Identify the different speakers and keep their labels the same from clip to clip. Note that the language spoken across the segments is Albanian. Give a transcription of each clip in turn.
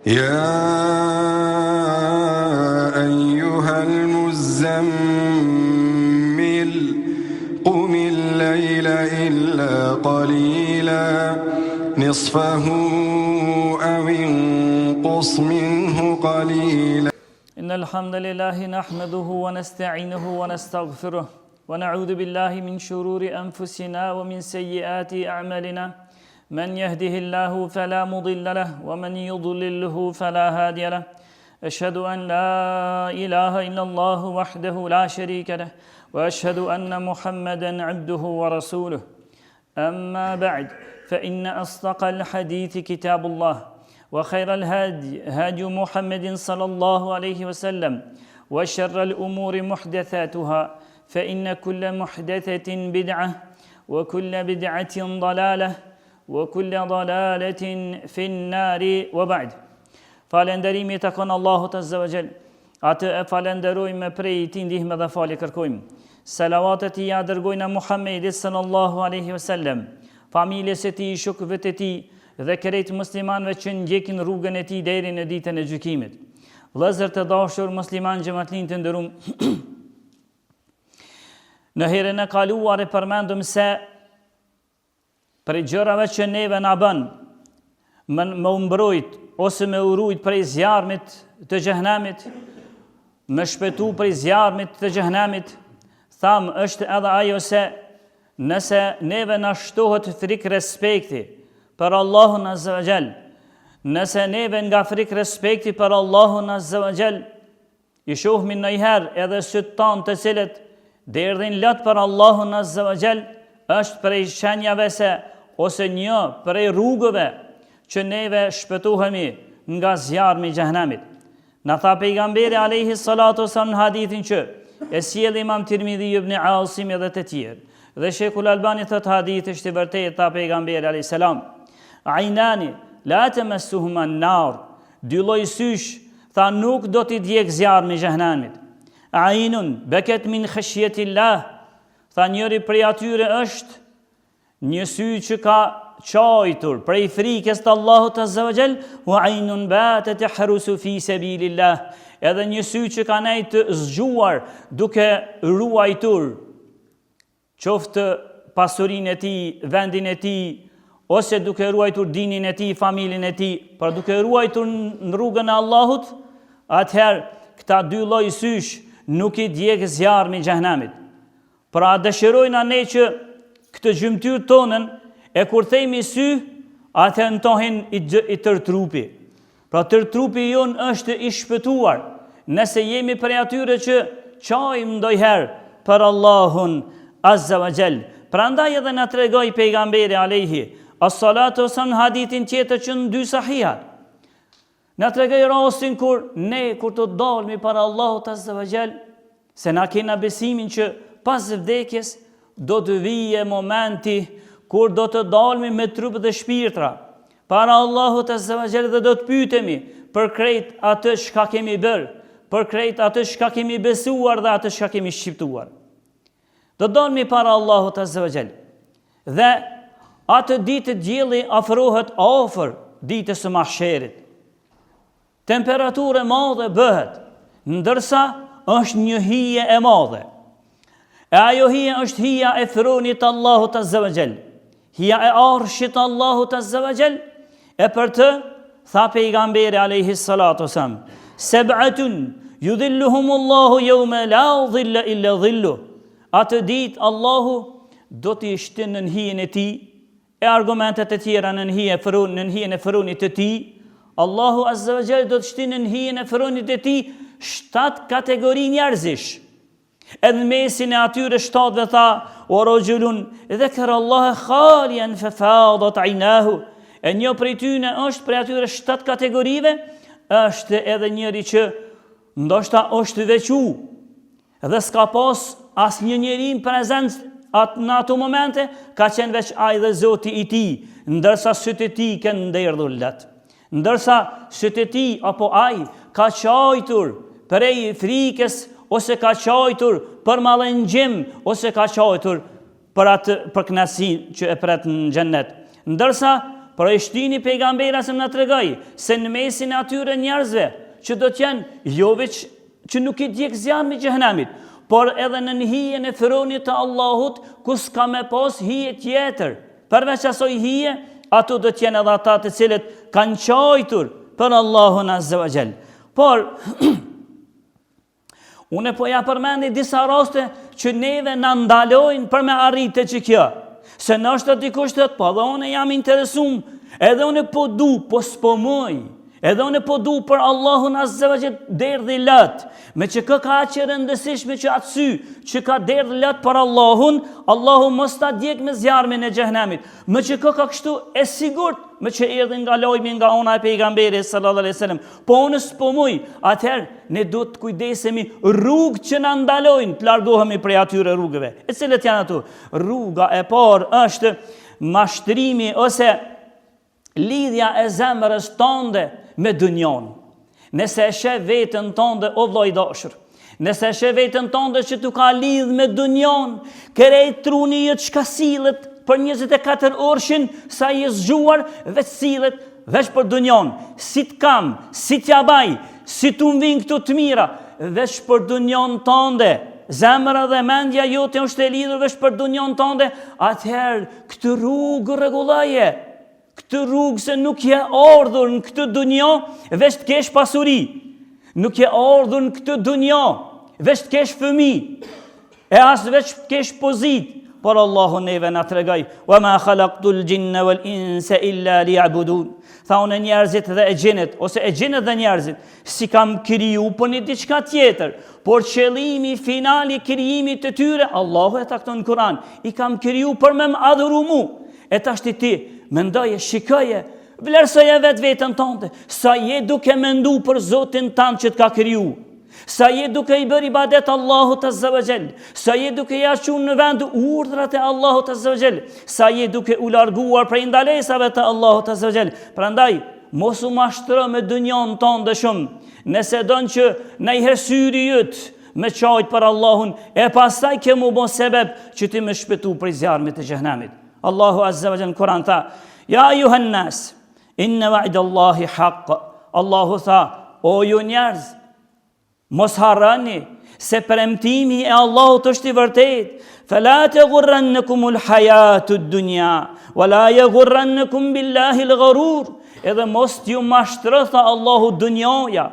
Speaker 1: يا أيها المزمل قم الليل إلا قليلا نصفه أو انقص منه قليلا
Speaker 2: إن الحمد لله نحمده ونستعينه ونستغفره ونعوذ بالله من شرور أنفسنا ومن سيئات أعمالنا من يهده الله فلا مضل له ومن يضلله فلا هادي له أشهد أن لا إله إلا الله وحده لا شريك له وأشهد أن محمدا عبده ورسوله أما بعد فإن أصدق الحديث كتاب الله وخير الهدي هدي محمد صلى الله عليه وسلم وشر الأمور محدثاتها فإن كل محدثة بدعة وكل بدعة ضلالة وكل ضلالة في النار وبعد Falënderimi të konë Allahut Azza wa Jall. Atë e falenderojmë prej tij ndihmë dhe falje kërkojmë. Salavatet i ja dërgojnë Muhammedit sallallahu alaihi wasallam, familjes së tij, shokëve të tij dhe krejt muslimanëve që ndjekin rrugën e tij deri në ditën e gjykimit. Vëllezër të dashur musliman xhamatllin të nderuam. Në herën e kaluar e përmendëm se për gjërave që neve na bën me mbrojt ose me urujt prej zjarmit të xhehenamit, me shpëtu prej zjarmit të xhehenamit, tham është edhe ajo se nëse neve na shtohet frikë respekti për Allahun Azza wa Jall, nëse neve nga frikë respekti për Allahun Azza wa Jall, i shohmin ndonjëherë edhe sytë tanë të cilët derdhin lot për Allahun Azza wa Jall, është prej shenjave se ose një prej rrugëve që neve shpëtohemi nga zjarmi i xhehenamit. Na tha pejgamberi alayhi salatu wasallam në hadithin që e sjell Imam Tirmidhi ibn Asim dhe të tjerë. Dhe Sheikhul Albani thot hadithi është i vërtetë tha pejgamberi alayhi salam. Aynani la tamassuhuma an-nar. Dy lloj sysh tha nuk do t'i djeg zjarmi i xhehenamit. Aynun bakat min khashyatillah. Tha njëri prej atyre është një sy që ka qajtur prej frikës të Allahut Azza wa Jall, wa aynun batat tahrusu fi sabilillah. Edhe një sy që ka nejtë të zgjuar duke ruajtur qoftë pasurinë e tij, vendin e tij, ose duke ruajtur dinin e tij, familjen e tij, por duke ruajtur në rrugën e Allahut, atëherë këta dy lloj sysh nuk i djeg zjarmi i xhehenamit. Pra dëshirojna ne që këtë gjymtyr tonën e kur themi sy, atë nëtohin i tërë trupi. Pra tërë trupi jonë është i shpëtuar, nëse jemi prej atyre që qajmë ndojherë për Allahun Azza wa Jall. Prandaj edhe na tregoi pejgamberi alayhi as-salatu wasallam në hadithin tjetër që në dy sahihat. Na tregoi rastin kur të dalmi para Allahut Azza wa Jall, se na kena besimin që pas vdekjes do të vijë momenti kur do të dalmi me trup dhe shpirtra para Allahut Azza wa Jall dhe do të pyetemi për krejt atë çka kemi bërë, për krejt atë çka kemi besuar dhe atë çka kemi shqiptuar. Do dalmi para Allahut Azza wa Jall. Dhe atë ditë dielli afrohet afër ditës së mahsherit. Temperaturë e madhe bëhet, ndërsa është një hije e madhe. E ajo hija është hija e thronit Allahut Azza wa Jall. Hija e arshit Allahut Azza wa Jall. E për të, tha pejgamberi alayhi salatu wasallam, sab'atun yudhilluhumullahu yawma la dhilla illa dhillu. Atë ditë Allahu do t'i shtin në hijen e tij, e argumentet e tjera në hijen e fronit të tij. Allahu Azza wa Jall do të shtin në hijen e fronit të tij 7 kategori njerëzish. Edhe në mesin e atyre 7 tha, o rajulun dhakara Allah khalian fa fadat aynahu. E një prej tyre është prej atyre 7 kategorive, është edhe njëri që ndoshta është veçu dhe s'ka pas asnjë njeri prezent në ato momente, ka qenë veç ai dhe Zoti i tij, ndërsa sytë e tij kanë nderdhur lart. Ndërsa sytë e tij apo ai ka qajtur prej frikës, ose ka qajtur për mallëngjim, ose ka qajtur për kënaqësinë që e pret në xhennet. Ndërsa por e shtini pejgamberi se na tregoi se në mesin e atyre njerëzve që do të jenë jo veç që nuk i djeg zjarmi i xhehenamit, por edhe në hijen e thronit të Allahut, ku s'ka me pas hije tjetër. Përveç asoj hije, ato do të jenë edhe ata të cilët kanë qajtur për Allahun Azza wa Jall. Por unë po ja përmendi disa raste që neve na ndalojnë për me arritë që kjo. Se nështë të dikush të po dhe unë jam interesum, edhe unë po du, po s'po muj, edhe unë po du për Allahun Azza wa Jall derdhi lët, me që ka që rëndësishme që atë sy, që ka derdhi lët për Allahun, Allahu mos ta djeg me zjarmin e xhehenamit, me që ka kështu e sigurt, me që erdhi nga lojmi nga ona e pejgamberit sallallahu alaihi wasallam. Po unë s'po muj, atëherë ne duhet të kujdesemi rrugë që na ndalojnë të largohemi prej atyre rrugëve. E cilët janë ato? Rruga e parë është mashtrimi ose lidhja e zemrës tënde me dunjon. Nëse e sheh veten tënde o vllai dashur, nëse e sheh veten tënde që tu ka lidh me dunjon, kërejt truni jëtë çka sillet për 24 orëshin sa i zgjuar veç sillet veç për dunjon. Si të kam, si t'ja baj, si t'u vin këto të mira, veç për dunjon tënde. Zemra dhe mendja jote është e lidhur veç për dunjon tënde, atëherë këtë rrugë rregulloje. Këtë rrugë se nuk je ardhur në këtë dunjo veç të kesh pasuri. Nuk je ardhur në këtë dunjo veç të kesh fëmijë. E as veç të kesh pozitë. Por Allahu neve na tregoi: "Wa ma khalaqtul jinna wal insa illa liya'budun." Tha unë njerëzit dhe e gjinët, ose e gjinët dhe njerëzit, si kam kriju për një diçka tjetër, por qëllimi final i krijimit të tyre, Allahu e takton në Kur'an, i kam kriju për me më adhuru mu. E tashti ti, mendoje, shikoje, vlerësoje vetë vetën tënde, sa je duke mendu për Zotin tanë që të ka kriju. Sa je duke i bërë ibadet Allahut Azza wa Jall, sa je duke ja qunë në vend urdhrat e Allahut Azza wa Jall, sa je duke u larguar prej ndalesave të Allahut Azza wa Jall. Prandaj, mos u mashtro me dunjon tënde shumë, nëse don që ndonjëherë syri yt me çajt për Allahun, e pastaj ke mu bon sebeb që ti më shpëtu prej zjarmit të xhehenamit. Allahu Azza wa Jall në Kur'an tha: "Ya ayuhan nas, inna wa'dallahi haqq." Allahu tha: "O ju njerëz, mos harrani se premtimi e Allahut është i vërtet. Fala taghurrannakumul hayatud dunya wala yaghurrannakum billahi al-gharur." Edhe mos t'ju mashtro, tha Allahu, dunjoja.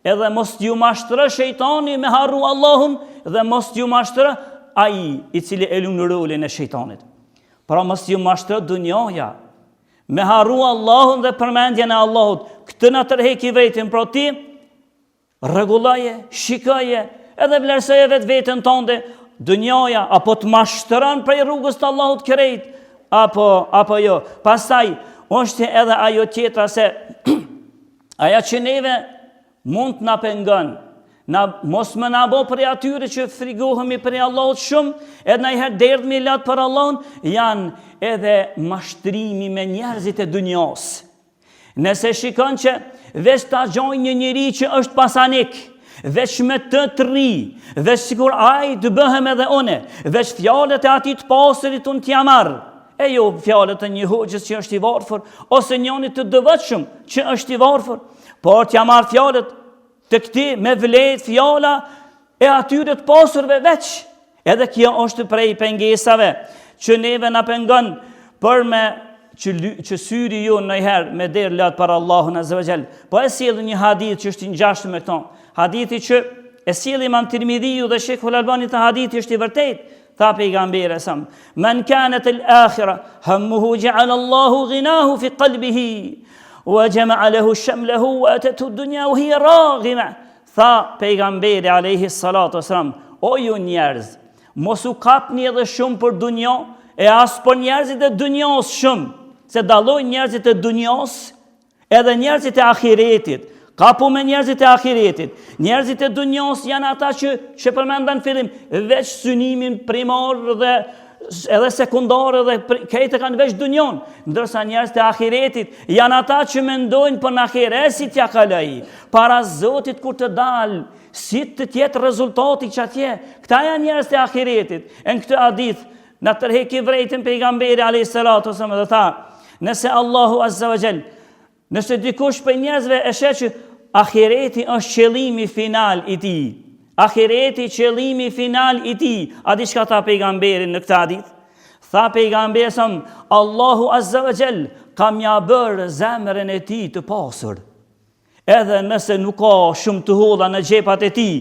Speaker 2: Edhe mos t'ju mashtro shejtani me harru Allahun, dhe mos t'ju mashtro ai i cili e lun rolin e shejtanit. Pra mos t'ju mashtro dunjoja me harru Allahun dhe përmendjen e Allahut. Këtë na tërheqi vetin pro ti. Rregulloje, shikoje, edhe vlerësoje vetë vetën tënde, dunjoja, apo të mashtron prej rrugës të Allahut krejt, apo jo. Pastaj, është edhe ajo tjetra se aja që neve mund të na pengon, mos më na bo prej atyre që frigohemi prej Allahut shumë, edhe ndonjëherë derdhemi lart për Allahun, janë edhe mashtrimi me njerëzit e dunjos. Nëse shikon që veç ta gjojnë një njëri që është pasanik, veç me të ri, veç sikur ai të bëhem edhe une, veç fjalët e ati të pasurit unë t'ja marrë, e jo fjalët e një hoxhës që është i varfër, ose njënit të dëvëtshëm që është i varfër, por t'ja marrë fjalët të këti me vlet fjala e atyre të pasurve veç. Edhe kjo është prej pengesave që neve na pengon për me që syri ju ndonjëherë me derë lart për Allahun Azza wa Jall. Po e sjell një hadith që është i ngjashëm me këto. Hadithi që e sjell Imam Tirmidhiu dhe Sheikhul Albani, të hadithi është i vërtetë. Tha pejgamberi sam: "Man kanat al-akhirah hammuhu ja'ala Allahu ghinahu fi qalbihi wa jama'a lahu shamlahu wa atatu ad-dunya wa hiya raghima." Tha pejgamberi alayhi salatu wasalam: "O ju njerëz, mos u kapni edhe shumë për dunjo, e as për njerëzit e dunjos shumë. Se dallojnë njerëzit e dunjos edhe njerëzit e ahiretit. Kapu me njerëzit e ahiretit. Njerëzit e dunjos janë ata që përmendan fillim veç synimin primar dhe edhe sekundar dhe këto kanë veç dunjon, ndërsa njerëzit e ahiretit janë ata që mendojnë për ahiretin t'ja kaloj. Para Zotit kur të dalë, si të tjetë rezultati që atje. Këta janë njerëzit e ahiretit. Në këtë hadith na tërheqi vërejtën pejgamberi alayhis salatu wasallam dhe tha: nëse Allahu Azza wa Jall, nëse dikush për njerëzve e sheh që ahireti është qëllimi final i tij, ahireti qëllimi final i tij, a di çka tha pejgamberi në këtë hadith? Tha pejgamberi Allahu Azza wa Jall kam ja bërë zemrën e tij të pasur. Edhe nëse nuk ka shumë të holla në xhepat e tij,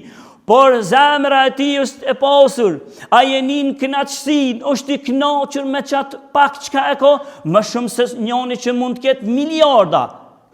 Speaker 2: por zemra e tij është e pasur, ai e nin kënaqësinë, është i kënaqur me çat pak çka e ka, më shumë se njëri që mund të ketë miliarda.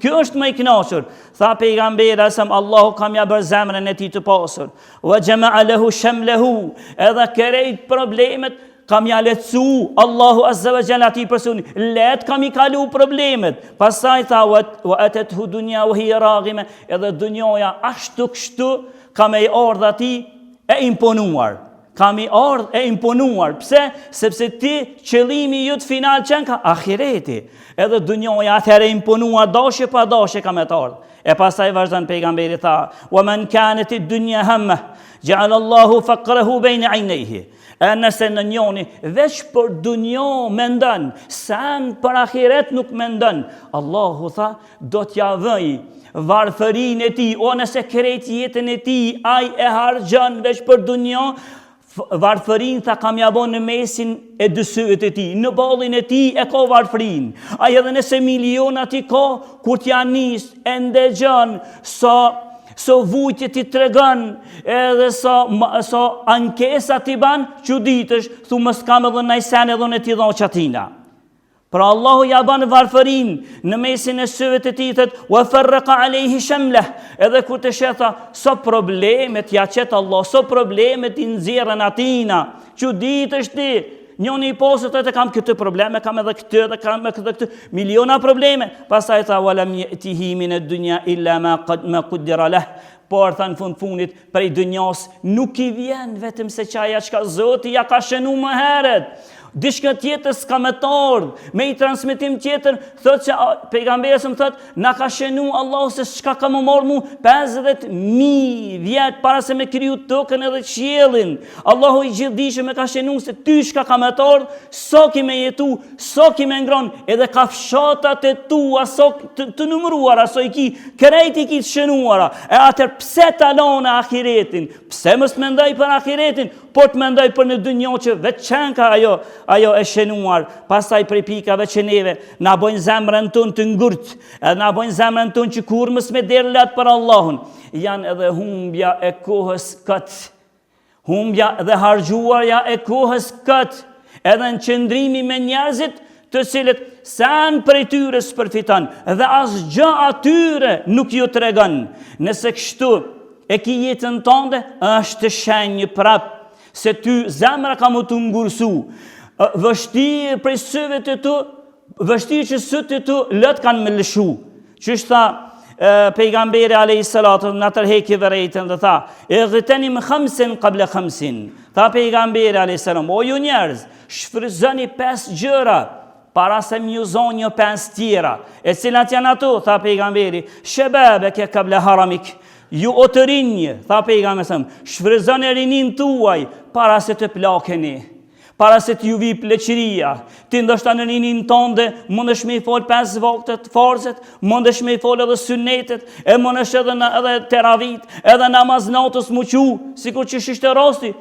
Speaker 2: Ky është më i kënaqur. Tha pejgamberi Allahu kam ja bërë zemrën e tij të pasur. Wa jama'a lahu shamlahu, edhe krejt problemet kam ja lehtësu Allahu Azza wa Jalla atij personi, let kam i kalu problemet. Pastaj tha wa atathu dunya wa hiya raghima, edhe dunjoja ashtu kështu kam e ardh atij e imponuar. Kam i ardh e imponuar. Pse? Sepse ti qëllimi jot final qenë ka ahireti. Edhe dunjoja atëherë imponua dashje pa dashje kam e të ardh. E pastaj vazhdon pejgamberi tha: "Wa man kanat ad-dunya hamma, ja'ala Allahu faqrahu bayna 'aynayhi." E nëse në njoni veç për dunjo mendon, sen për ahiret nuk mendon, Allahu tha do t'ja vëj varfërinë e tij, o nëse krejt jetën e tij ai e harxhon veç për dunjo, varfërinë tha kam ja bën në mesin e dy syve të tij, në ballin e tij e ka varfërinë. Ai edhe nëse milionat i ka, kur t'ja nis e ndëgjon so vujtje ti tregon, edhe so ankesa ti ban, çuditësh, thu mos kam edhe ndaj sen edhe në ti dhon çatina. Pra Allahu ja ban varfërinë në mesin e syve të tij, thot wa farraqa alayhi shamlah, edhe kur të shetha so problemet ja çet Allah, so problemet i nxjerrën atina, çuditësh ti. Njoni i posët e kam këtë probleme, kam edhe këtë, kam edhe këtë, miliona probleme. Pastaj tha walam yatihi min ad-dunya illa ma qaddara lah. Por tha në fundit prej dunjas nuk i vjen vetëm se çaja çka Zoti ja ka shënuar më herët. Diçka tjetër s'ka me të ardhur. Me i transmetim tjetër thotë që pejgamberi thot na ka shënuar Allahu se çka ka më marrë mu 50.000 vjet para se me kriju tokën edhe qiellin. Allahu i gjithdijshëm e ka shënuar se ty çka ka me të ardhur, so ki me jetu, so ki me ngron, edhe ka fshatat e tua so të numëruara, so i ki krejt i ki të shënuara. E atër pse ta lënë ahiretin? Pse mos mendoj për ahiretin, por të mendoj për në dunjë që veçan ka ajo e shënuar. Pastaj prej pikave që neve na bojnë zemrën tonë të ngurt, edhe na bojnë zemrën tonë që kur mos me derlat për Allahun, janë edhe humbja e kohës kët. Humbja dhe harxhuarja e kohës kët, edhe në qëndrimi me njerëzit të cilët sen prej tyre s'përfiton dhe asgjë atyre nuk ju tregon. Nëse kështu e ki jetën tënde, është shenjë prap se ty zemra ka më të ngursu. Vështirë prej syve të tu, vështirë që sytë të tu lët kanë me lëshu. Që tha pejgamberi a.s. në tërheki vërejtën dhe tha, e gëteni më khamsin qable khamsin. Tha pejgamberi a.s. o ju njerëz, shfryzoni 5 gjëra, para se më juzon një 5 tjera. E cilat janë ato, tha pejgamberi, shebabeke qable haramik. Ju o të rinjë, tha pejgamberi, shfryzoni rinin tuaj para se të plakeni, para se të ju vi pleqëria. Ti ndoshta në rinin tënde mundesh me i fol 5 vaktet farzet, mundesh me i fol edhe sunnetet, e mundesh edhe teravit, edhe namaz natës muqu, sikur që ishte rasti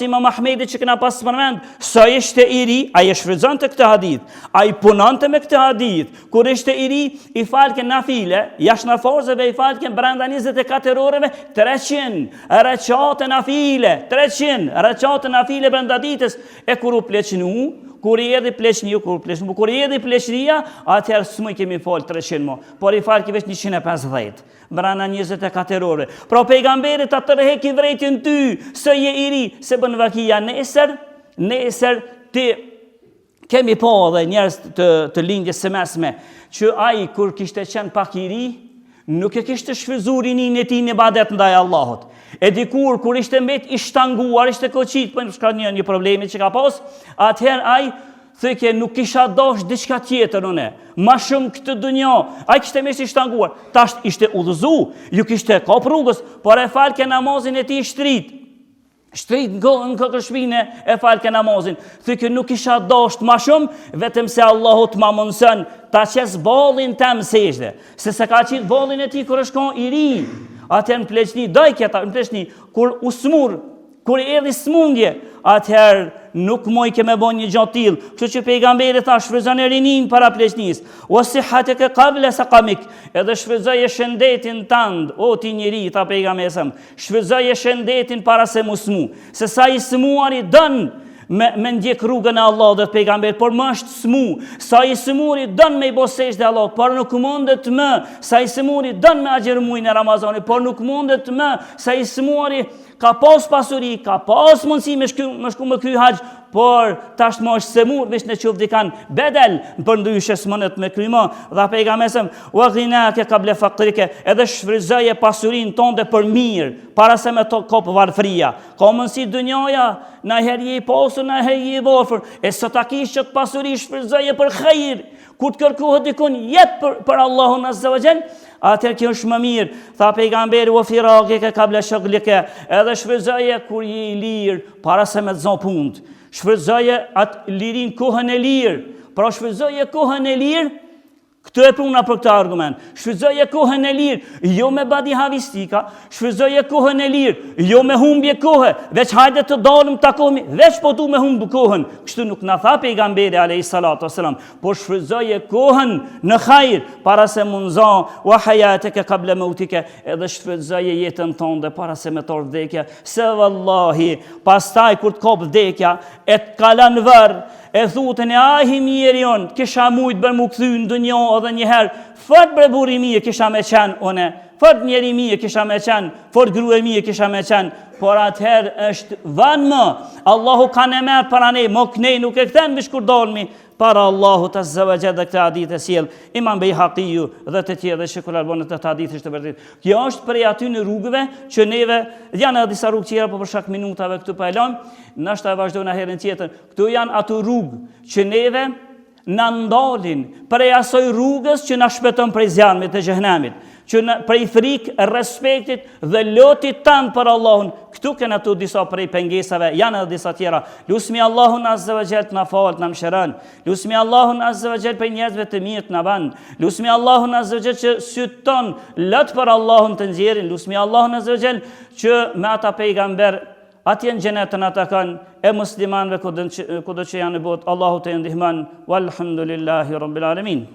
Speaker 2: Imam Ahmedit që kena pas përmend, sa ishte i ri, a i shfryzonte këtë hadith, a i punonte me këtë hadith, kur ishte i ri, i falken nafile, jashtë në farzeve i falken brenda 24 orëve 300 recate nafile, 300 recate nafile brenda ditës, e kur u pleqnu, kur i edhi pleqëria, atëherë s'më kemi fol 300 mo, por i falki veç 150. Brana 24 ore. Pra pejgamberi ta tërheki vrejtjen ty, se je i ri, se bën vakia nesër ti kemi pa edhe njerëz të lindjes së mesme, që ai kur kishte qenë pak i ri, nuk e kishte shfryzuar rinin e tij në ibadet ndaj Allahut. E dikur kur ishte mbet i shtanguar, ishte koqit, për shkak një problemi që ka pas, atëherë ai thëke nuk kisha dash diçka tjetër une, ma shumë këtë dunjo, ai kishte mes i shtanguar, tash ishte udhëzu, ju kishte kap rrugës, por e falke namazin e tij shtrit. Shtrit në kërkëshpine e falë ke namazin. Thykë nuk isha dasht ma shumë, vetëm se Allahu të ma mundësën ta qes balin tem sejde. Se ka qitë balin e ti kër është kon i ri. Atëherë në pleqni, dajkjeta në pleqni, kur usmur, kur erdhi smundje, atëherë nuk moj ke me bon një gjatë tilë. Kështu që pejgamberi tha shfryzon e rinin para pleqnis. O sihateke qable saqamik, edhe shfryzoj e shëndetin tënd, o ti njeri, tha pejgamberi, shfryzoj e shëndetin para se mu smu. Se sa i smuari dën me ndjek rrugën e Allah dhe pejgamber, por më është smu. Sa i smuari dën me i bosesh dhe Allah, por nuk mundet më. Sa i smuari dën me agjerë muajin e Ramazanit, por nuk mundet më. Sa i smuari ka pas pasuri, ka pas mundësi me shku me kry haqë, por tash më është semur, vish në qëfë dikan bedel, për ndryshe s'mënët me kryma, dhe pejgamberi, wa ghinake qable faqrike, edhe shfryzoj e pasurin tonë për mirë, para se me to kopë varfria. Ka mundësi dënjaja, na herë je i pasur, na herë je i varfër, e sot ta kish që të pasuri shfryzoj e për khajr, ku të kërkohet dikun jetë për Allahun azza wa jall, atër kjo është më mirë. Tha pejgamberi o firagike qable shuglike, edhe shfryzoje kur je i lirë, para se me të zonë punët. Shfryzoje atë lirin kohën e lirë, pra shfryzoje kohën e lirë, këtë e pruna për këtë argument. Shfryzoje kohën e lirë, jo me badi havistika, shfryzoje kohën e lirë, jo me humbje kohë, veç hajde të dalëm të takohemi, veç po du me humbë kohën. Kështu nuk në tha pejgamberi a.s. Por shfryzoje kohën në khajr, para se mundzon, wa hayateke qable mautike, edhe shfryzoje jetën tonë para se me torë vdekja, se vallahi, pastaj kur të kop vdekja, e të kalan vërë, e thutën e ahi mirëjon, kisha mujtë bërë mu këthy në dënjo edhe njëherë, fort bre buri mirë kisha me qenë une, fort njeri mirë kisha me qenë, fort grue mirë kisha me qenë, por atëherë është vanë më, Allahu ka ne merë para ne, mo kënej nuk e këten vish kur dolmi, para Allahu të zëvëgjet dhe këtë hadith e sjell, Imam Bejhaqiju dhe të tjerë dhe shekull albonët të hadith është të vërtet. Kjo është prej aty në rrugëve që neve, janë edhe disa rrugë tjera, po për shak minutave këtu pa e lojmë, nështë e vazhdojnë herën tjetër. Këtu janë ato rrugë që neve në ndalin prej asoj rrugës që në shpetën prej zjarmit të xhenemit, që prej frikë, respektit dhe lotit tanë për Allahun. Këtu kënë ato disa prej pengesave, janë edhe disa tjera. Lusmi Allahun azza wa jall të na falë, të na mëshiron. Lusmi Allahun azza wa jall për njerëzve të mirë të na ban. Lusmi Allahun azza wa jall që sytë ton lët për Allahun të nxjerrin. Lusmi Allahun azza wa jall që me ata pejgamber atje në xhenetën ata kanë e muslimanëve kudo që janë në botë. Allahu të ndihmon. Walhamdulillahi rabbil alamin.